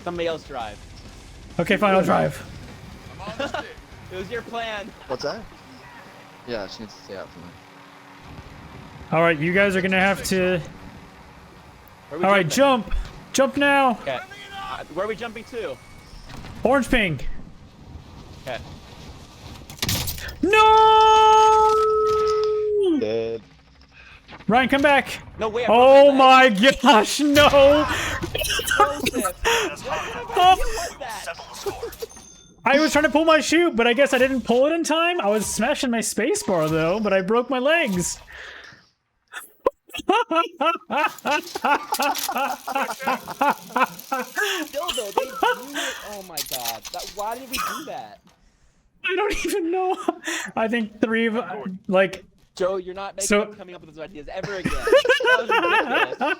Somebody else drive. Okay, fine, I'll drive. It was your plan. What's that? Yeah, she needs to stay out from me. All right, you guys are gonna have to. Where are we All right, jumping? jump now. Okay. Where are we jumping to? Orange ping. Okay. No! Dead. Ryan, come back. No way. Oh my gosh, no! Joseph. What was that? I was trying to pull my chute, but I guess I didn't pull it in time. I was smashing my spacebar though, but I broke my legs. Still though, they blew it. Oh my god. Why did we do that? I don't even know. I think three of like Joe, you're not So- coming up with those ideas ever again. That was ridiculous.